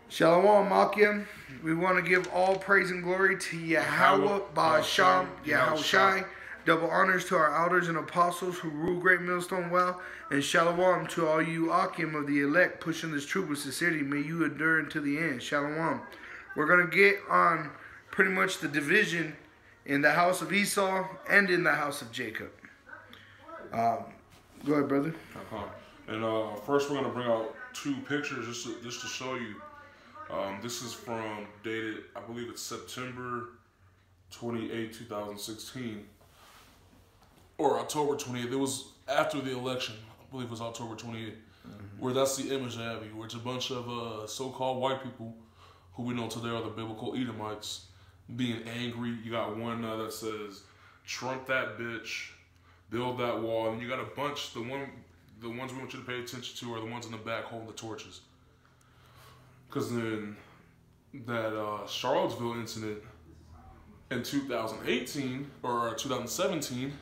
Shalom, Malkim. We want to give all praise and glory to Yahweh, Ba'asham, Yahushai. Double honors to our elders and apostles who rule Great Millstone well. And shalom to all you Akim of the elect pushing this truth with sincerity. May you endure until the end. Shalom. We're going to get on pretty much the division in the house of Esau and in the house of Jacob. Go ahead, brother. And first we're going to bring out two pictures just to show you. This is from dated, I believe it's September 28, 2016. Or October 28th. It was after the election. I believe it was October 28th. Where that's the image I have you. Where it's a bunch of so-called white people who we know today are the biblical Edomites being angry. You got one that says, "Trump that bitch, build that wall." And you got a bunch, the ones we want you to pay attention to are the ones in the back holding the torches. Because then that Charlottesville incident in 2018 or 2017.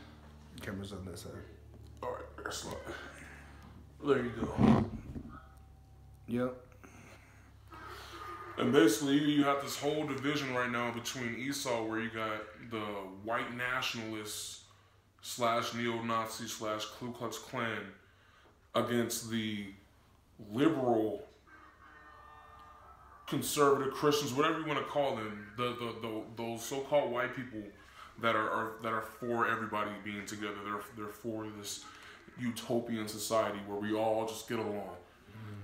Camera's on that side. All right, there you go. Yep. And basically, you have this whole division right now between Esau, where you got the white nationalists / neo-Nazi / Ku Klux Klan against the liberal, conservative Christians, whatever you want to call them, those so-called white people that are for everybody being together. They're for this utopian society where we all just get along.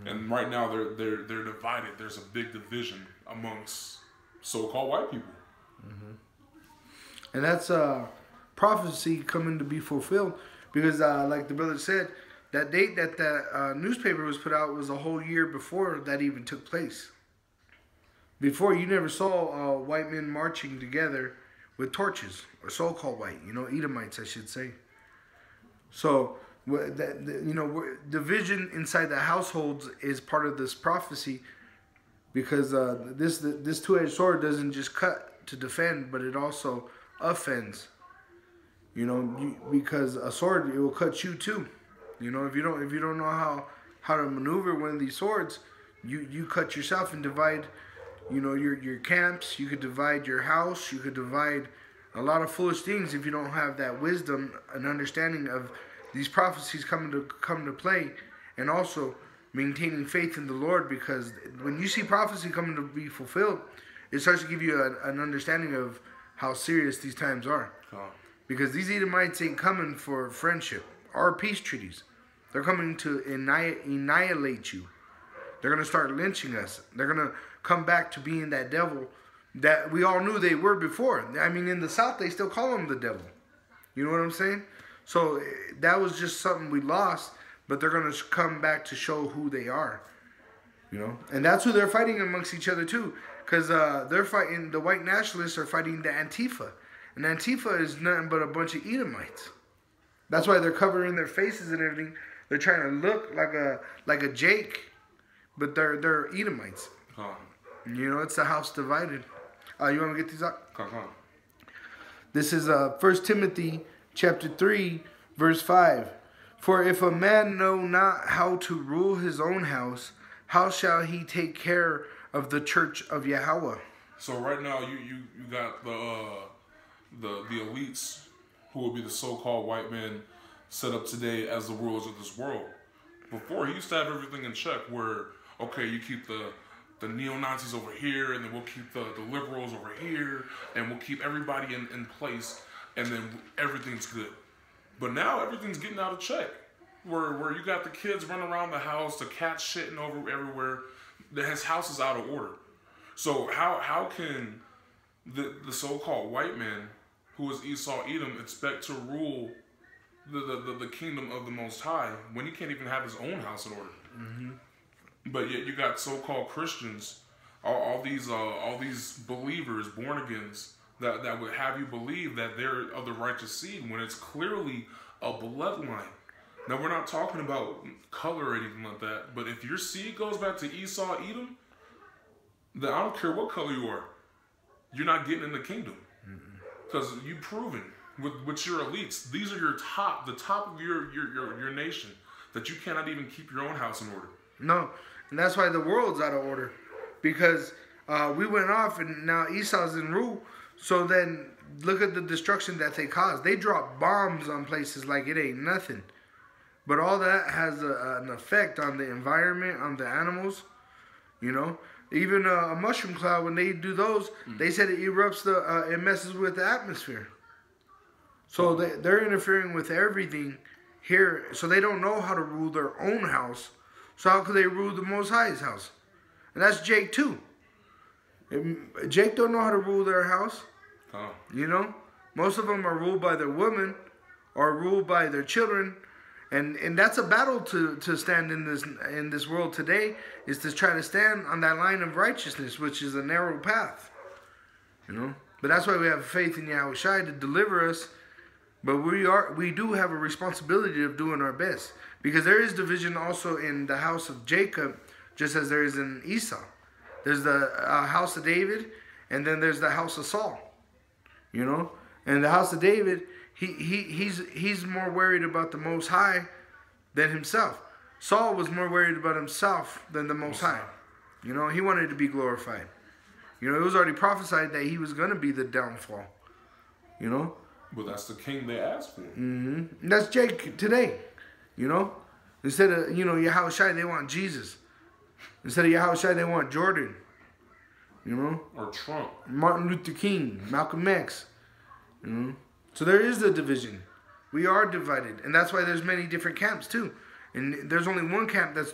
And right now they're divided. There's a big division amongst so-called white people. And that's prophecy coming to be fulfilled, because like the brother said, that date that the newspaper was put out was a whole year before that even took place. Before, you never saw white men marching together with torches, or so-called white, Edomites, I should say. So, division inside the households is part of this prophecy, because this two-edged sword doesn't just cut to defend, but it also offends. Because a sword, it will cut you too. If you don't know how to maneuver one of these swords, you cut yourself and divide. Your camps. You could divide your house. You could divide a lot of foolish things if you don't have that wisdom and understanding of these prophecies come to play, and also maintaining faith in the Lord. Because when you see prophecy coming to be fulfilled, it starts to give you an understanding of how serious these times are. Because these Edomites ain't coming for friendship or peace treaties. They're coming to annihilate you. They're going to start lynching us. They're going to come back to being that devil that we all knew they were before. I mean, in the South, they still call them the devil. You know what I'm saying? So that was just something we lost, but they're going to come back to show who they are. And that's who they're fighting amongst each other too. Because they're fighting, the white nationalists are fighting the Antifa. And Antifa is nothing but a bunch of Edomites. That's why they're covering their faces and everything. They're trying to look like a Jake. But they're Edomites. It's the house divided. You want to get these up? This is 1 Timothy chapter 3, verse 5. For if a man know not how to rule his own house, how shall he take care of the church of Yahweh? So right now you got the elites, who will be the so-called white men set up today as the rulers of this world. Before, he used to have everything in check, where okay, you keep the neo-Nazis over here, and then we'll keep the liberals over here, and we'll keep everybody in place, and then everything's good. But now everything's getting out of check. Where you got the kids running around the house, the cats shitting over everywhere. His house is out of order. So how can the so-called white man, who is Esau Edom, expect to rule the kingdom of the Most High when he can't even have his own house in order? But yet you got so-called Christians, all these believers, born-agains, that would have you believe that they're of the righteous seed when it's clearly a bloodline. Now, we're not talking about color or anything like that, but if your seed goes back to Esau, Edom, then I don't care what color you are, you're not getting in the kingdom. Because you've proven with your elites, these are the top of your nation, that you cannot even keep your own house in order. No, and that's why the world's out of order. because we went off and now Esau's in rule. So then look at the destruction that they caused. They dropped bombs on places like it ain't nothing. But all that has an effect on the environment, on the animals, you know. Even a mushroom cloud, when they do those, they said it erupts it messes with the atmosphere. So they're interfering with everything here. So they don't know how to rule their own house. So how could they rule the Most High's house? And that's Jake too. Jake don't know how to rule their house. Oh. You know, most of them are ruled by their women or ruled by their children. And that's a battle to stand in this world today, is to try to stand on that line of righteousness, which is a narrow path. You know? But that's why we have faith in Yahweh Shai to deliver us. But we do have a responsibility of doing our best. Because there is division also in the house of Jacob, just as there is in Esau. There's the house of David, and then there's the house of Saul. You know? And the house of David, he's more worried about the Most High than himself. Saul was more worried about himself than the Most High. You know, he wanted to be glorified. You know, it was already prophesied that he was going to be the downfall. You know? But that's the king they asked for. And that's Jake today. You know? Instead of, Yahweh Shai, they want Jesus. Instead of Yahweh Shai, they want Jordan. You know? Or Trump. Martin Luther King, Malcolm X. You know? So there is the division. We are divided. And that's why there's many different camps too. And there's only one camp that's